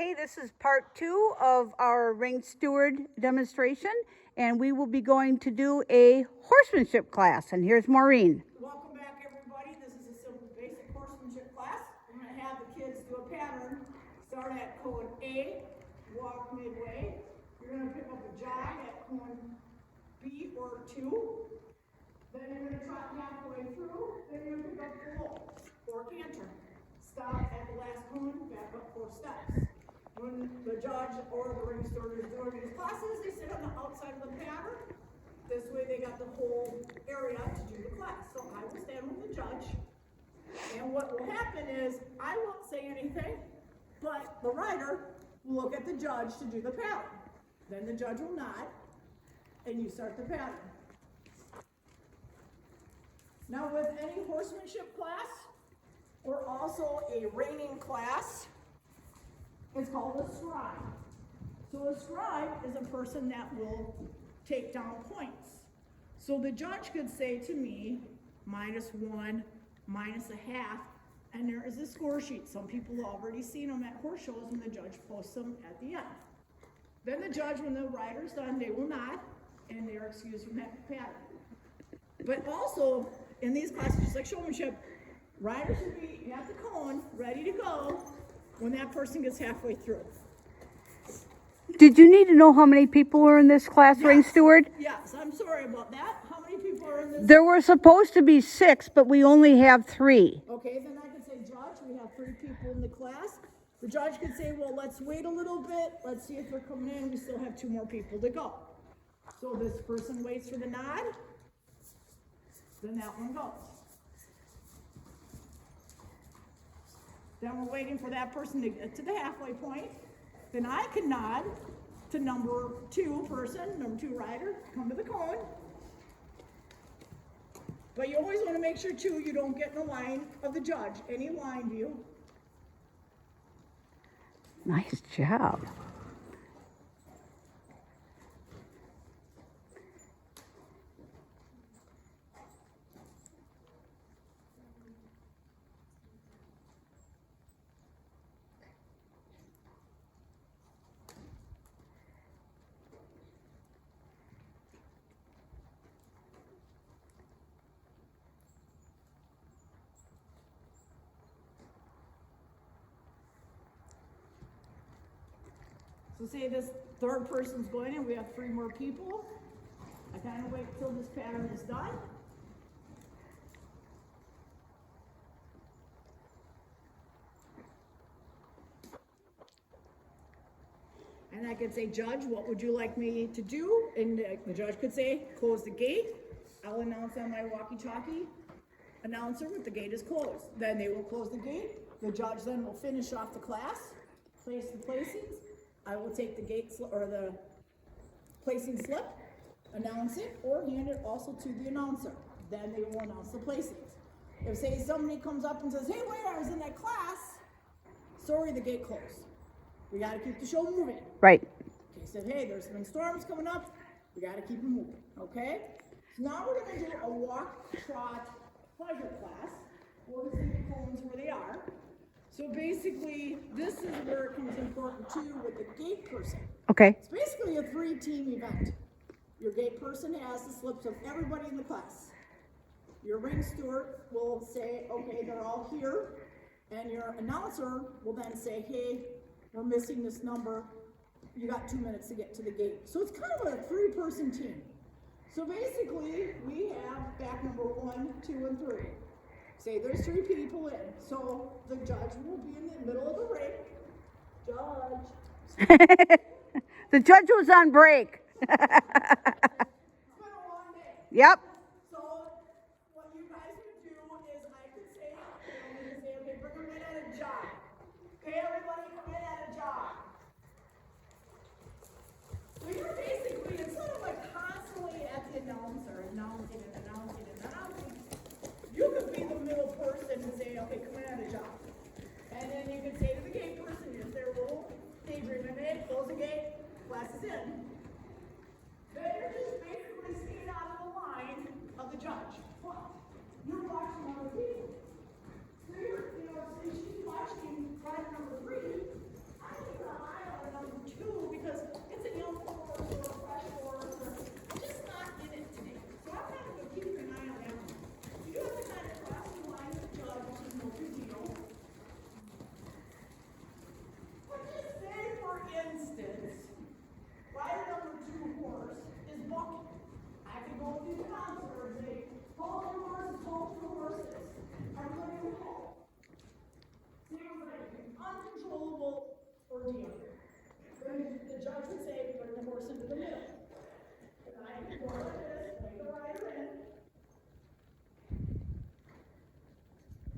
Okay, this is part 2 of our Ring Steward demonstration, and we will be going to do a horsemanship class. And here's Maureen. Welcome back, everybody. This is a simple basic horsemanship class. I'm going to have the kids do a pattern. Start at cone A, walk midway. You're going to pick up a jog at cone B or 2. Then you're going to trot halfway through. Then you're going to pick up the roll or canter. Stop at the last cone, back up 4 steps. When the judge or the ring steward is doing these classes, they sit on the outside of the pattern. This way they got the whole area to do the class. So I will stand with the judge. And what will happen is I won't say anything, but the rider will look at the judge to do the pattern. Then the judge will nod, and you start the pattern. Now with any horsemanship class, or also a reining class, it's called a scribe. So a scribe is a person that will take down points. So the judge could say to me, -1, -0.5, and there is a score sheet. Some people have already seen them at horse shows when the judge posts them at the end. Then the judge, when the rider's done, they will nod, and they're excused from that pattern. But also, in these classes, just like showmanship, riders should be at the cone, ready to go, when that person gets halfway through. Did you need to know how many people were in this class, Yes. Ring Steward? Yes, I'm sorry about that. How many people are in this? There were supposed to be 6, but we only have 3. Okay, then I could say, Judge, we have 3 people in the class. The judge could say, well, let's wait a little bit. Let's see if they're coming in. We still have 2 more people to go. So this person waits for the nod. Then that one goes. Then we're waiting for that person to get to the halfway point. Then I can nod to number 2 person, number 2 rider, come to the cone. But you always want to make sure, too, you don't get in the line of the judge, any line view. Nice job. So say this 3rd person's going in, we have 3 more people. I kind of wait till this pattern is done. And I could say, Judge, what would you like me to do? And the judge could say, close the gate. I'll announce on my walkie-talkie announcer that the gate is closed. Then they will close the gate. The judge then will finish off the class, place the placings. I will take the gate or the placing slip, announce it, or hand it also to the announcer. Then they will announce the placings. If say somebody comes up and says, hey, wait, I was in that class. Sorry, the gate closed. We got to keep the show moving. Right. Okay, said, hey, there's some storms coming up. We got to keep them moving. Okay? So now we're going to do a walk, trot, pleasure class. We'll see the cones where they are. So basically, this is where it comes important too with the gate person. Okay. It's basically a 3-team event. Your gate person has the slips of everybody in the class. Your ring steward will say, okay, they're all here. And your announcer will then say, hey, we're missing this number. You got 2 minutes to get to the gate. So it's kind of a 3-person team. So basically, we have back number 1, 2, and 3. Say there's 3 people in, so the judge will be in the middle of the ring. Judge. The judge was on break. It's been a long day. Yep. So what you guys would do is I could say, okay, bring them in at a jog. Okay, everybody come in at a jog. So you're basically, instead of like constantly at the announcer, announcing. You could be the middle person and say, okay, come in at a jog. And then you could say to the gate person, here's their little daydream in, close the gate, class is in. Then you're just basically staying out of the line of the judge. Well, you're watching other people. So you're, so she's watching rider number 3. I think deal. The judge would say, bring the horse into the middle. And I would go like this, bring the rider in.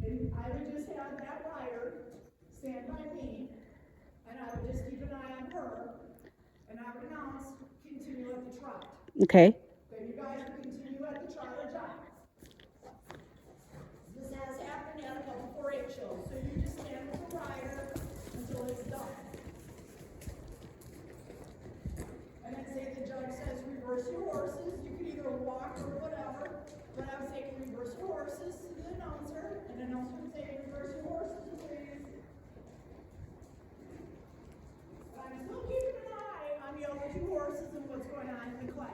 And I would just have that rider stand by me, and I would just keep an eye on her, and I would announce, continue at the trot. Okay. Then you guys would continue at the trot or jog. This has happened at a couple 4-H shows, so you just stand with the rider until it's done. And then say the judge says reverse your horses, you can either walk or whatever, but I would say reverse your horses to the announcer, and the announcer would say reverse your horses, please. I'm still keeping an eye on the other 2 horses and what's going on in the class.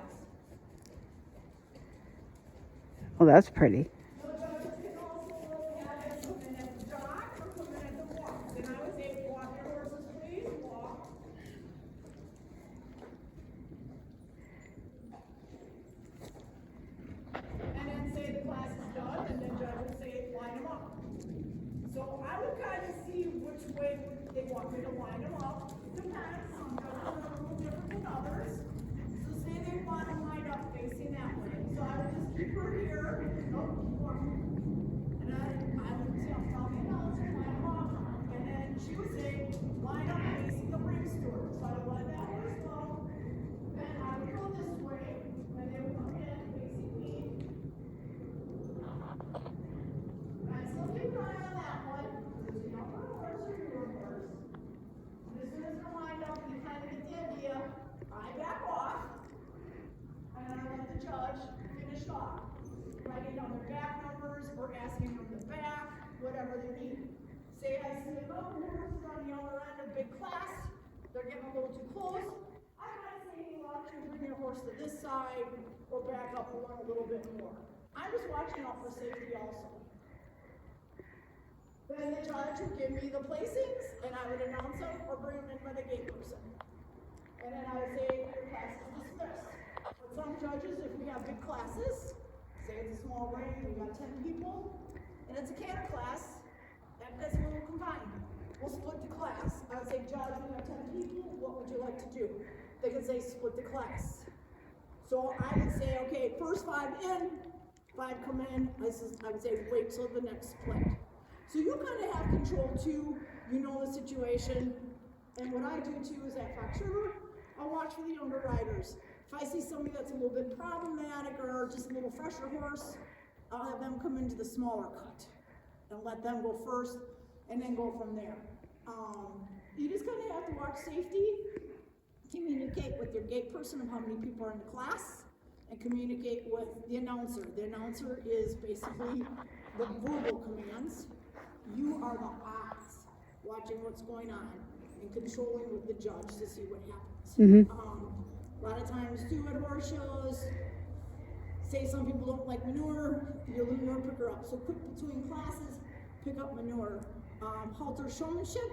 Well, that's pretty. The judges can also have it come in at the jog or come in at the walk. Then I would say, walk your horses, please, walk. And then say the class is done, and then judge would say, line them up. So I would kind of see which way they want me to line them up. Depends, some judges are a little different than others. So say they want them lined up facing that way. So I would just keep her here. Nope, keep walking. And I would tell the announcer, line them up. And then she would say, line up facing the ring steward. So I would let that horse go. Then I would go this way, and they would come in facing me. I still keep an eye on that one. There's a younger horse or newer horse. And as soon as they're lined up, you kind of get the idea. I back off, and I let the judge finish off, writing down their back numbers or asking them the back, whatever they need. Say I see another horse on the other end of big class, they're getting a little too close. I might say, hey, why don't you bring your horse to this side or back up one a little bit more. I'm just watching out for safety also. Then the judge would give me the placings, and I would announce them or bring them in by the gate person. And then I would say, your class is dismissed. But some judges, if we have big classes, say it's a small ring, we got 10 people, and it's a canter class, that's when we'll combine. We'll split the class. I would say, judge, we have 10 people, what would you like to do? They could say, split the class. So I would say, okay, first 5 in, 5 come in. I would say, wait till the next split. So you kind of have control too, you know the situation. And what I do too is at Fox River, I'll watch for the younger riders. If I see somebody that's a little bit problematic or just a little fresher horse, I'll have them come into the smaller cut and let them go first and then go from there. You just kind of have to watch safety, communicate with your gate person of how many people are in the class, and communicate with the announcer. The announcer is basically the verbal commands. You are the eyes, watching what's going on and controlling with the judge to see what happens. Mm-hmm. A lot of times too at horse shows, say some people don't like manure, you're the manure picker up. So quick between classes, pick up manure. Halter showmanship,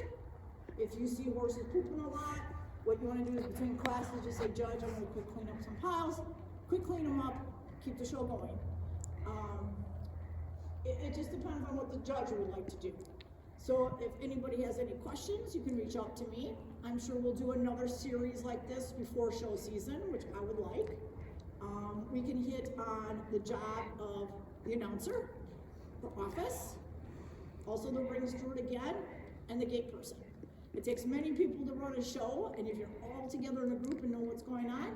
if you see horses pooping a lot, what you want to do is between classes just say, judge, I'm going to quick clean up some piles, quick clean them up, keep the show going. It just depends on what the judge would like to do. So if anybody has any questions, you can reach out to me. I'm sure we'll do another series like this before show season, which I would like. We can hit on the job of the announcer, the office, also the ring steward again, and the gate person. It takes many people to run a show, and if you're all together in a group and know what's going on,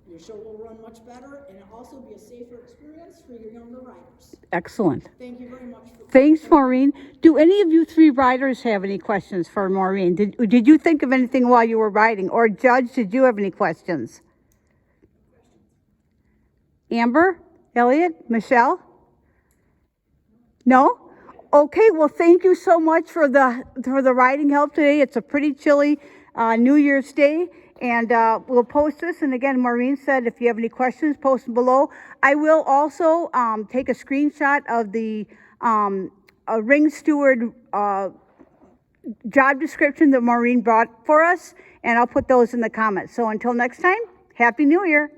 your show will run much better, and it'll also be a safer experience for your younger riders. Excellent. Thank you very much. Thanks, Maureen. Do any of you 3 riders have any questions for Maureen? Did you think of anything while you were riding? Or Judge, did you have any questions? Amber? Elliot? Michelle? No? Okay, well, thank you so much for the riding help today. It's a pretty chilly New Year's Day. And we'll post this. And again, Maureen said, if you have any questions, post them below. I will also take a screenshot of the Ring Steward job description that Maureen brought for us, and I'll put those in the comments. So until next time, Happy New Year.